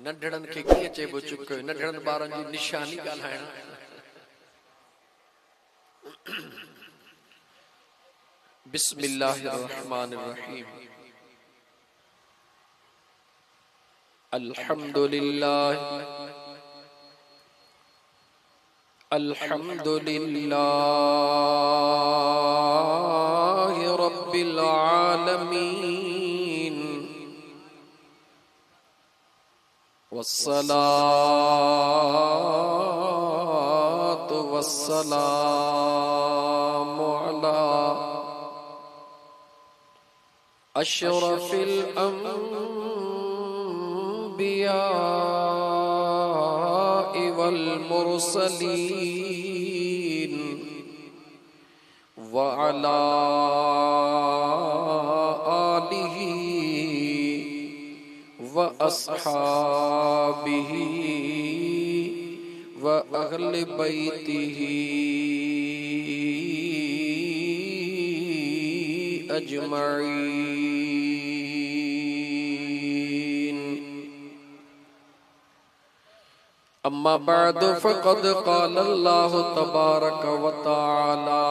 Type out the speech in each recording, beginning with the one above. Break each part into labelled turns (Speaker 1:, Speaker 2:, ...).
Speaker 1: नंढड़न खे कीअं चइबो चुप कयो, नंढड़न ॿारनि जी निशानी ॻाल्हाइण। बिस्मिल्लाहिर्रहमानिर्रहीम। अल्हम्दुलिल्लाह अल्हम्दुलिल्लाह रब्बिल आलमीन वस्सलातु वस्सलामु अला अशरफिल अंबिया वल मुरसलीन व अला आलिही व अस्हाबिही व अहले बैतिही अजमईन। अम्मा बाद फ़क़द क़ाल अल्लाहु तबारक व तआला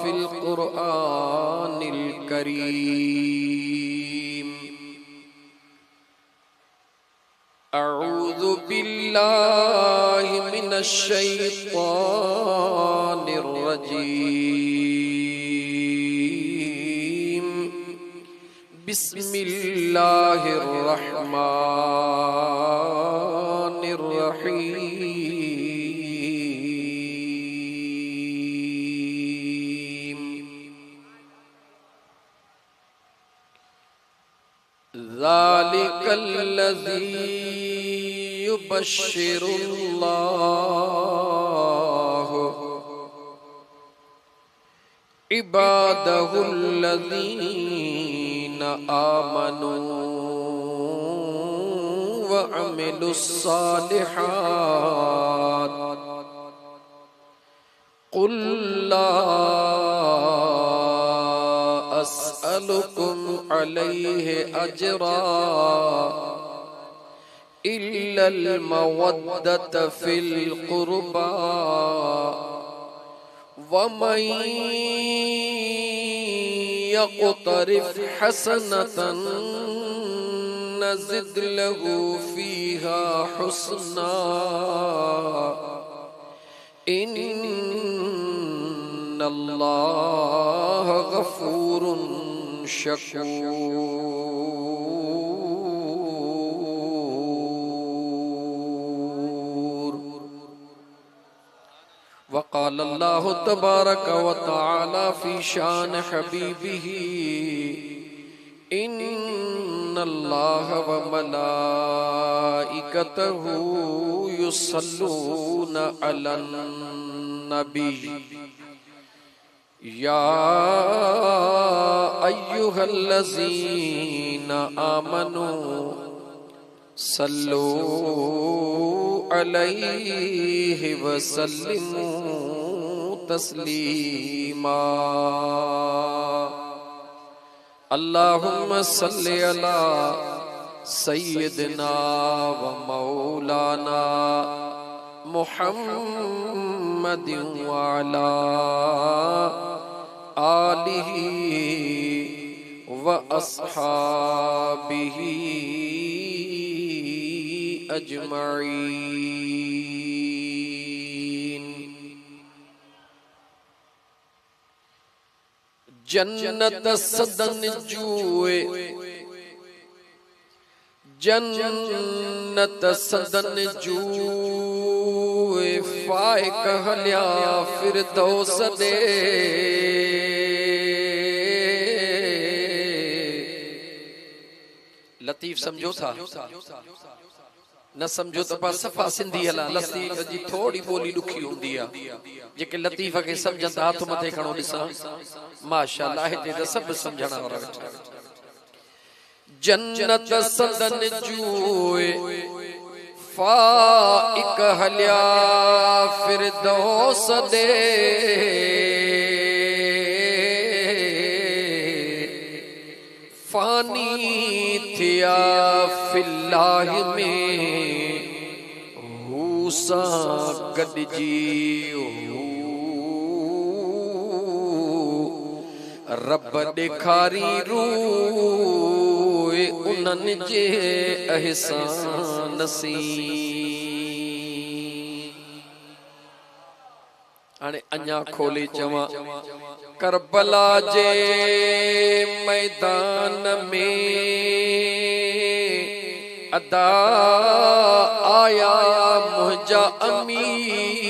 Speaker 1: फ़िल क़ुरआनिल करीम। अऊज़ु बिल्लाहि मिनश शैतानिर रजीम। बिस्मिल्लाहिर रहमानिर रहीम। ज़ालिकल्लज़ी युबश्शिरुल्लाहु इबादहुल्लज़ीना आमनू व अमिलुस्सालिहात। क़ुल ला अस्अलुकुम अलैहि अजरा इल्लल मवद्दत फिल क़ुरबा वमन यक़्तरिफ हसनतन नज़िद लहू फ़ीहा हुस्ना इन्नल्लाह गफ़ूरुन शकूर। वक़ाल अल्लाहु तबारक व तआला फ़ी शान हबीबिही इन्नल्लाह व मलाइकतहु युसल्लूना अलन नबी या अय्युहल्लज़ीना आमनू सल्लू अलैहि वसल्लिमू तस्लीमा। अल्लाहुम्मा सल्लि अला सय्यिदिना व मौलाना मुहम्मदिन व अला आलिही व अस्हाबिही अजमईन। जन्नत सदन जुए, जन्नत सदन जुए फाइक हलिया फिरदौस दे। लतीफ समझो था न समझो तो पास सफ़ा सिंधी हला। लतीफ जी थोड़ी बोली दुखी होंदी है जेके लतीफ के समझंदा हाथ मथे खणो ॾिसां माशाअल्लाह हिते त सभु समझण वारा वेठा। जन्नत सदन जुए फाइक हलिया फिरदौस दे। फानी थिया फिल इलाही में हू सां गॾिजी रब ॾेखारी रूए उन्हनि जे अहसान सी। हाणे अञा खोले चवां करबला जे मैदान में अदा आया मुंहिंजा अमीर।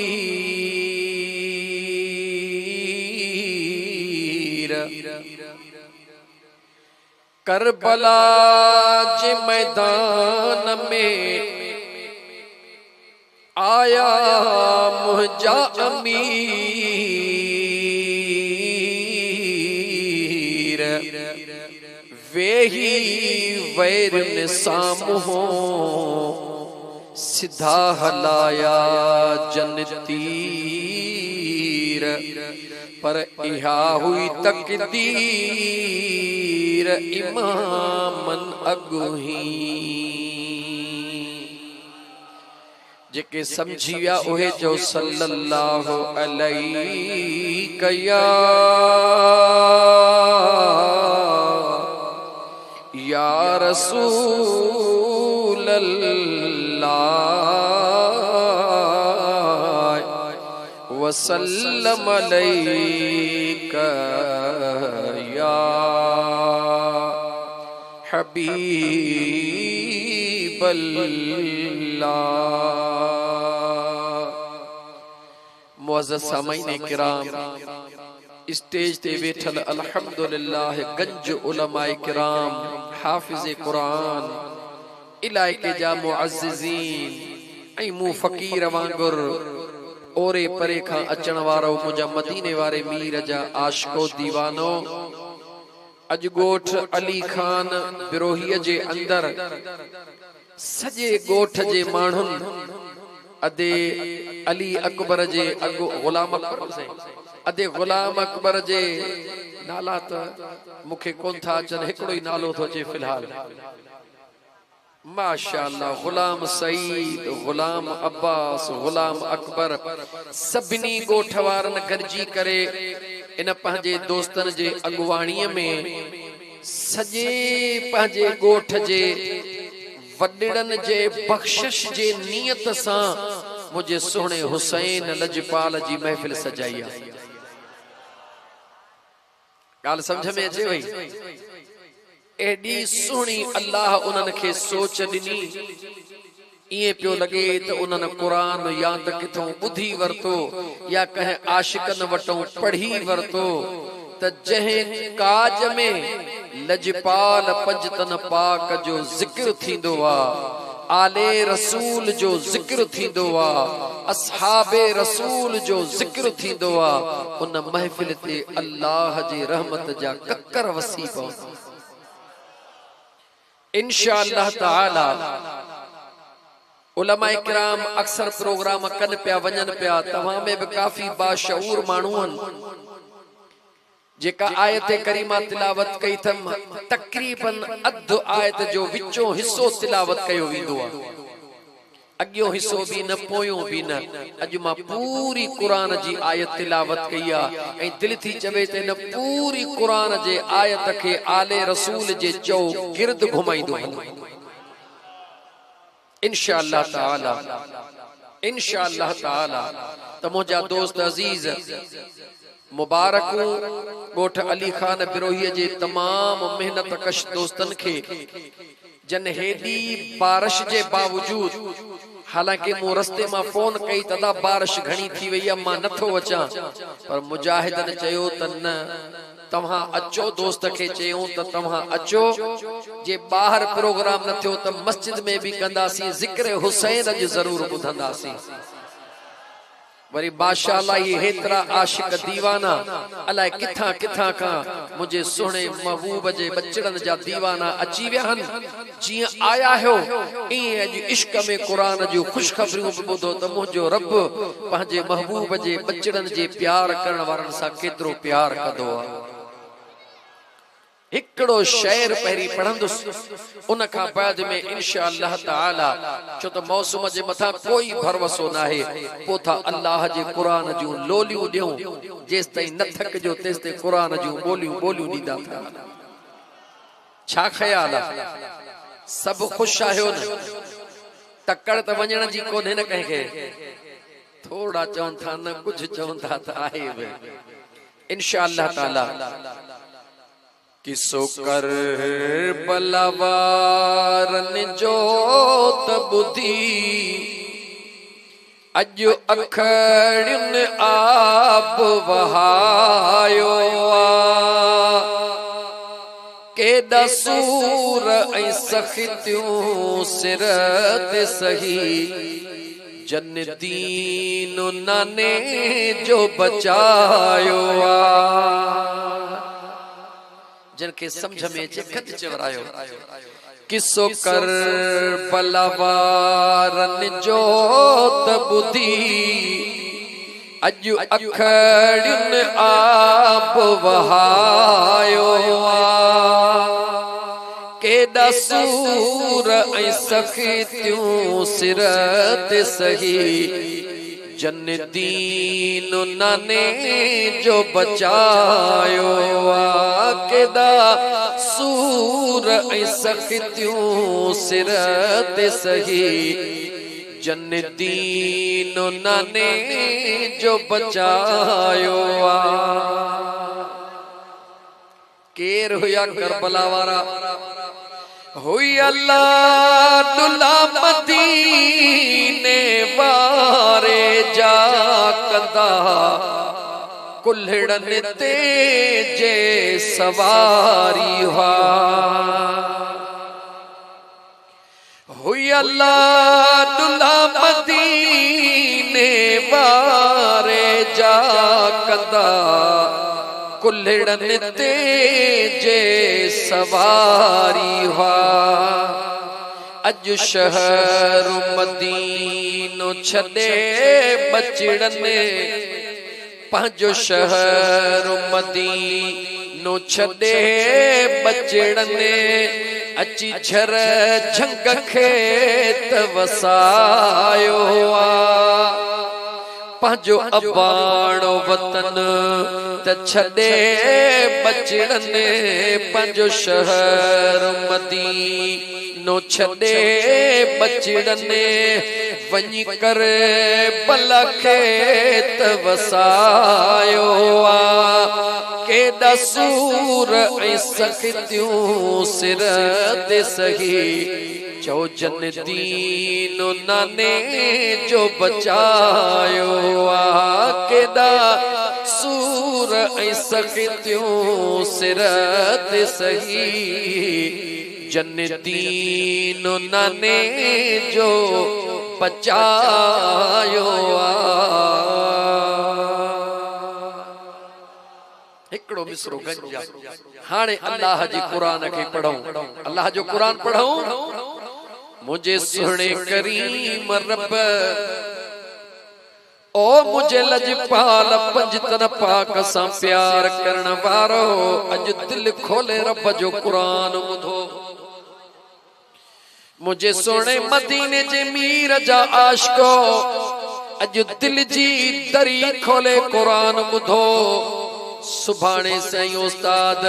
Speaker 1: करबला जे मैदान में आया मुंहिंजा अमीर। वेही वैरन साम्हूं सिधा हलाया जनतीर। पर इहा हुई तकदीर इमामन अॻुही। जेके समझी विया उहे जो सल्लल्लाहु अलैहि या रसूल अल्लाह वसल्लम अलैका या हबीब अल्लाह। मुअज़्ज़ज़ सामईन किराम, स्टेज ते वेठल अल्हम्दुलिल्लाह गंज उलमाए किराम, हाफिज़ कुरान, इलाइके जा मुअज़्ज़िज़ीन ऐं मूं फ़कीर वांगुर ओरे परे खां अचण वारो मुंहिंजा मदीने वारे मीर जा आशिको दीवानो। अॼु ॻोठ अली खान बिरोहीअ जे अंदर सॼे ॻोठ जे माण्हुनि अदे अली अकबर जे अॻु ग़ुलाम अदे ग़ुलाम अकबर जे नाला त मूंखे कोन था अचनि, हिकिड़ो ई नालो थो अचे फ़िलहाल, माशाअल्लाह। ग़ुलाम सईद, ग़ुलाम अब्बास, ग़ुलाम अकबर, सभिनी ॻोठ वारनि गॾिजी करे इन पंहिंजे दोस्तनि जे अॻुवाणीअ में सॼे पंहिंजे ॻोठ जे वॾड़नि जे बख़्शिश जे नियत सां मुंहिंजे सुहिणे हुसैन लजपाल जी महफ़िल सजाई आहे। ॻाल्हि सम्झ में अचे वई? एडी सुहिणी अल्लाह उन्हनि खे सोच ॾिनी, इएं पियो लॻे त उन्हनि क़ुरान या त किथों ॿुधी वरितो या कंहिं आशिकनि वटों पढ़ी वरितो त जंहिं काज में लजपाल पंजतन पाक जो ज़िक्र थींदो आहे, आले रसूल जो ज़िक्र थींदो आहे, असहाबे रसूल जो ज़िक्र थींदो आहे, उन महफ़िल ते अल्लाह जी रहमत जा ककर वसी पवंदा। इंशाअल्लाह ताला उलमाए किराम अक्सर प्रोग्राम कन पिया वञनि पिया, तव्हां में भी काफ़ी बाशऊर माण्हू आहिनि जेका आयत करीमा तिलावत कई थम, तकरीबन अधु आयत जो विचो हिस्सो तिलावत कयो वेंदो आहे, अॻियो हिस्सो भी न, पोयों भी न। अॼु मां पूरी क़ुरान जी आयत तिलावत कई आहे ऐं दिलि थी चवे त इन पूरी क़ुरान जे आयत खे आले रसूल जे चौ गिर्द घुमाईंदो हलूं इंशाअल्लाह ताला। इंशाअल्लाह ताला त मुंहिंजा दोस्त अज़ीज़ मुबारकूं ॻोठ अली खान बिरोहीअ जे तमाम मेहनत कश दोस्तनि खे जन हेॾी बारिश जे बावजूद, हालांकि मूं रस्ते मां फोन कई तदा बारिश घणी थी वई आहे, मां नथो अचां, पर मुजाहिदनि चयो त न तव्हां अचो, दोस्त खे चयूं त तव्हां अचो, जे ॿाहिरि प्रोग्राम न थियो त मस्जिद में भी कंदासीं, ज़िक्र हुसैन अॼु ज़रूर ॿुधंदासीं। वरी माशाअल्लाह ये हेतिरा आशिक दीवाना अलाए किथां किथां खां मुंहिंजे सुहिणे महबूब जे बचड़नि जा दीवाना अची विया आहिनि। जीअं आया हो ईअं अॼु इश्क में क़ुरान जूं ख़ुशख़बरियूं बि ॿुधो त मुंहिंजो रब पंहिंजे महबूब जे बचड़नि जे प्यार करण वारनि सां केतिरो प्यार कंदो आहे। हिकड़ो शेर पहिरी पढ़ंदुसि उन खां बाद में इंशाअल्लाह ताला छो तो मौसम जे मथा कोई भरवसो नाहे पोथा अल्लाह जे कुरान जूं लोलियूं ॾियूं जेस ताईं न थक जो तेस ताईं कुरान जूं बोलियूं ॾींदा था। छा ख्याल आहे सब खुश आहियो न तकड़ त वञण जी कोन्हे न कंहिंखे थोड़ा चवनि था न कुछ चवनि था त आहे बि इंशाअल्लाह ताला किसो कर बलवारन जो तबुधी अजो अखड़ियुन आप वहायो केॾा सूर ऐं सख़्तियूं सिर ते सही जन दीन नाने जो बचायो जिनके समझ में अचे खत चवरायो किसो कर बलवारन जो तबुधी अजु अखड़ियुन आप वहायो केॾा सूर ऐं सख़्तियूं सिर ते सही जन दीन नाने जो बचायो केॾा सूर ऐं सख़्तियूं सिर ते सही जन दीन नाने जो बचायो केर हुया करबला वारा हुई अल्लाह दुला मदीने वारे जा कंदा कुल्हड़न ते जे सवारी हुई अल्लाह दुला मदीने वारे जा कंदा कुल्हड़न ते जे सवारी अज शहर मदीनो छड़े बचड़न पंहिंजो शहर मदीनो छड़े बचड़न अची झर झंग खेत वसायो पंहिंजो अबाणो वतन त छड़े बचड़न पंहिंजो शहर मदीनो छड़े बचड़न वञी कर भला खेत वसायो केॾा सूर ऐं सख़्तियूं सिर ते सही चो जन दीन नाने जो बचायो केॾा सूर ऐं सख़्तियूं सिर ते सही जन दीन नाने जो बचायो हिकड़ो मिसरो गंजा हाणे अल्लाह जी कुरान खे पढ़ूं अल्लाह जो कुरान पढ़ूं मुझे सुने करीम रब ओ मुझे लजपाल पंजतन पाक सां प्यार करण वारो अज दिल खोले रब जो कुरान ॿुधो मुझे सोने मदीने जे मीर जा आशिको अज दिल जी दरी खोले कुरान ॿुधो सुभाणे साईं उस्ताद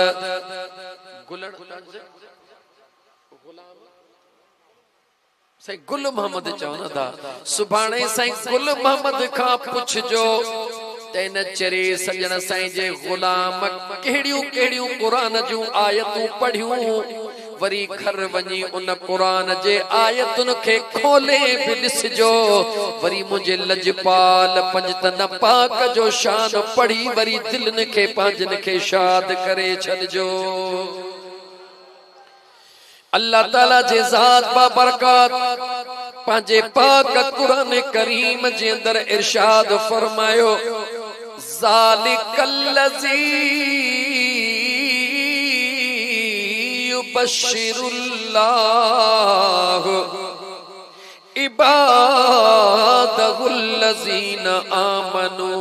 Speaker 1: साईं गुल मोहम्मद चवंदा था सुभाणे साईं गुल मोहम्मद खां पुछजो तेन चरे सजन साईं जे गुलाम कहिड़ियूं कहिड़ियूं कुरान जूं आयतूं पढ़ियूं वरी घर वञी उन कुरान जे आयतुन खे खोले भी ॾिसजो वरी मुझे लजपाल पंजतन पाक जो शान पढ़ी वरी दिलनि खे पंहिंजनि खे शाद करे छॾिजो अल्लाह ताला जे ज़ात बाबरकत पंहिंजे पाक कुरान करीम जे अंदर इरशाद फरमायो ज़ालिकल्लज़ी युबश्शिरुल्लाहु इबादहुल्लज़ीना आमनू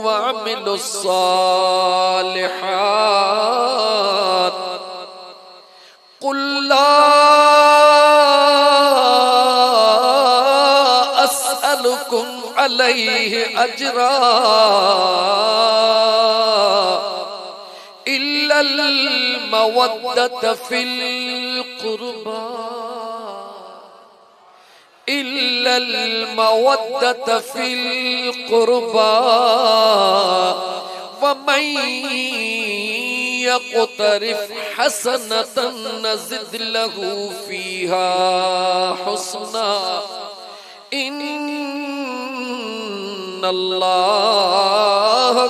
Speaker 1: व वअमिलुस्सालिहात कुल ला अस्अलुकुम अलैहि अजरा इल्लल मवद्दत फिल कुर्बा इल्लल मवद्दत फिल कुर्बा वमन यक़तरिफ हसनतन नज़िद लहू फीहा हुस्ना इन्नल्लाह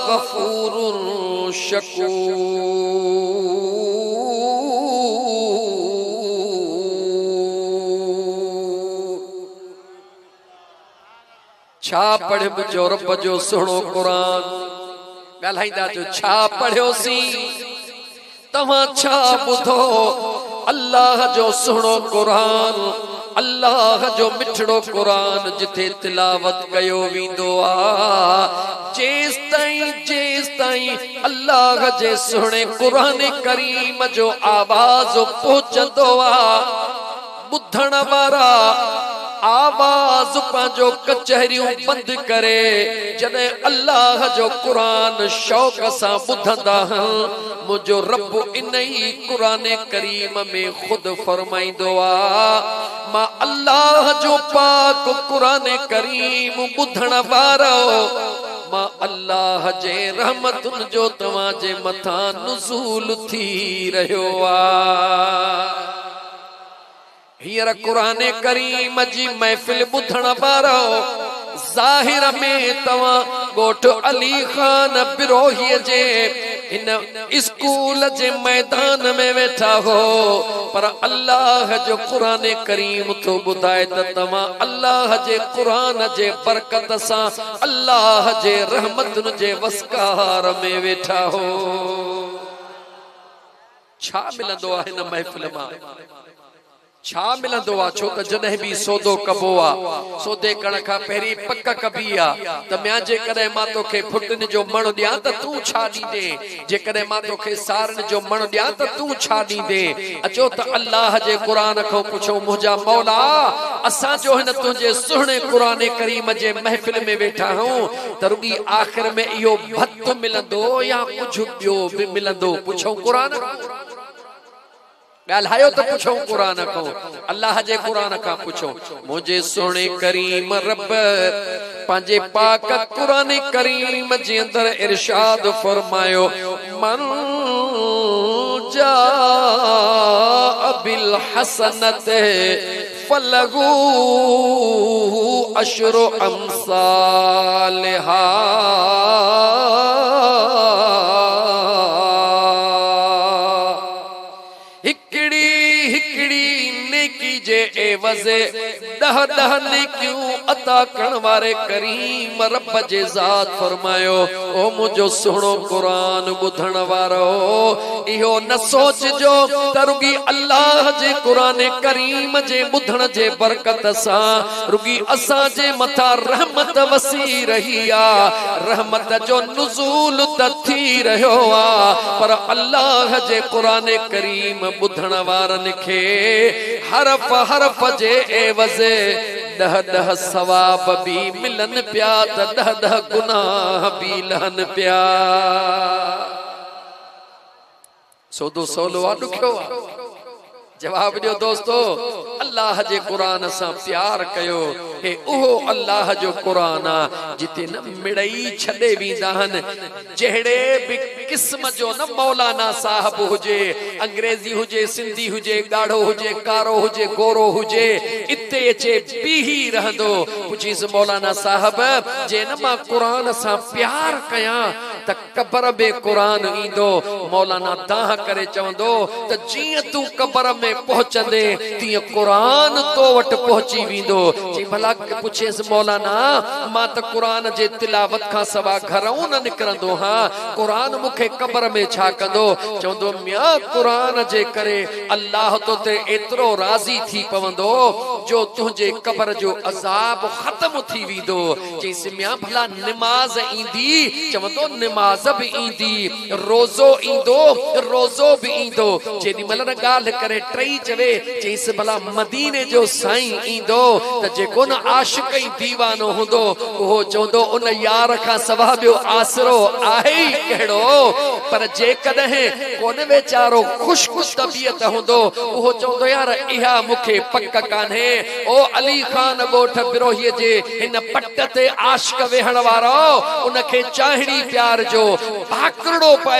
Speaker 1: गफूरुर शकूर। छा पढ़ब जो रब जो सुनो कुरान ॻाल्हाईंदा जो छा पढ़ियोसी तव्हां छा ॿुधो अल्लाह जो सुनो कुरान अल्लाह जो मिठड़ो कुरान जिथे तिलावत कयो वींदो आ जेस ताईं अल्लाह जे सुणे कुरान करीम जो आवाज पहुचंदो आ ॿुधण वारा आवाज पांजो कचहरियूं बंद करे जने अल्लाह जो कुरान शौक सां ॿुधंदा मुझो रब इन ही कुरान करीम में खुद फरमाइंदो आ मां अल्लाह जो पाक कुरान करीम ॿुधण वारो मां अल्लाह जे रहमतुन जो तव्हां जे मथां नुज़ूल थी रहियो आ। हींअर कुरान करीम जी महफिल ॿुधण वारो ज़ाहिर में तव्हां ॻोठ अली खान बिरोहीअ जे इन स्कूल जे मैदान में वेठा हो पर अल्लाह जो कुरान करीम तो ॿुधाए त तव्हां अल्लाह जे कुरान जे बरकत सां अल्लाह जे रहमतुन जे वसकार में वेठा हो। छा मिलंदो आहे हिन महफिल मां छा मिलंदो आ छो त जॾहिं बि सौदो कबो आ सौदे करण खां पहिरीं पक कबी आ त म्या जे कॾहिं मां तोखे फुटन जो मण ॾियां त तूं छा ॾींदे जेकॾहिं मां तोखे सारन जो मण ॾियां त तूं छा ॾींदे अचो त अल्लाह जे क़ुरान खां पुछो मुंहिंजा मौला असां जो हिन तुंहिंजे सुहिणे क़ुरान करीम जे महफिल में वेठा आहियूं त रुॻी आख़िर में इहो भत मिलंदो या कुझु ॿियो बि मिलंदो पुछो क़ुरान ॻाल्हायो त पुछो क़ुरान खां अल्लाह जे क़ुरान खां पुछो मुझे सुहिणे करीम रब पंहिंजे पाक क़ुरान करीम जे अंदर इरशाद फरमायो मन जा बिल हसनत फलहू अशरु अमसालिहा एवज़े दह नेकियूं अता करण वारे करीम रब जे ज़ात फरमायो ओ मुझो सुहिणो कुरान ॿुधण वारो इहो न सोचजो त रुॻी अल्लाह जे कुरान करीम जे ॿुधण जे बरकत सां रुॻी असां जे मथां रहमत वसी रही आ रहमत जो नुज़ूल त थी रहियो आ पर अल्लाह जे कुरान करीम ॿुधण वारनि खे हरफ हरफ जे एवज़े दह सवाब भी मिलन पिया त दह गुनाह भी लहन पिया। सौदो सवलो आ ॾुखियो आ जवाब दियो दोस्तो अल्लाह जे कुरान सां प्यार कयो हे ओहो अल्लाह जो कुरान आ जिते न मिड़ई छॾे वेंदा आहिनि जहिड़े बि क़िस्म जो न मौलाना साहब हुजे अंग्रेजी हुजे सिंधी हुजे ॻाढ़ो हुजे कारो हुजे गोरो हुजे इते अचे बीही रहंदो पुछीस मौलाना साहब जे न मां कुरान सां प्यार कयां त कबर में कुरान ईंदो मौलाना दाह करे चवंदो त जीअं तूं कबर में पहुचंदे तीअं कुरान कुरान तो वट पहुंची वींदो चई भला पुछेस मौलाना मां त कुरान जे तिलावत खां सवा घरों न निकरंदो हां कुरान मुखे कब्र में छा कंदो चवंदो मियां कुरान जे करे अल्लाह तो ते एतरो राजी थी पवंदो जो तुझे कब्र जो अजाब खत्म थी वींदो चईस मियां भला नमाज ईंदी चवंदो नमाज भी ईंदी रोज़ो ईंदो रोज़ो भी ईंदो जेडी मल न गाल करे टई चवे चईस भला मदीने जो साईं ईंदो त जेको न आशिक ई दीवानो हुंदो उहो चवंदो उन यार खां सवा ॿियो आसरो आहे ई कहिड़ो पर जे कॾहिं कोन वेचारो खुशखुश तबियत हुंदो उहो चवंदो यार इहा मूंखे पक कान्हे ओ अली खान ॻोठ बिरोहीअ जे हिन पट ते आशिक वेहण वारो उनखे चाहिड़ी प्यार जो भाकड़ो पाए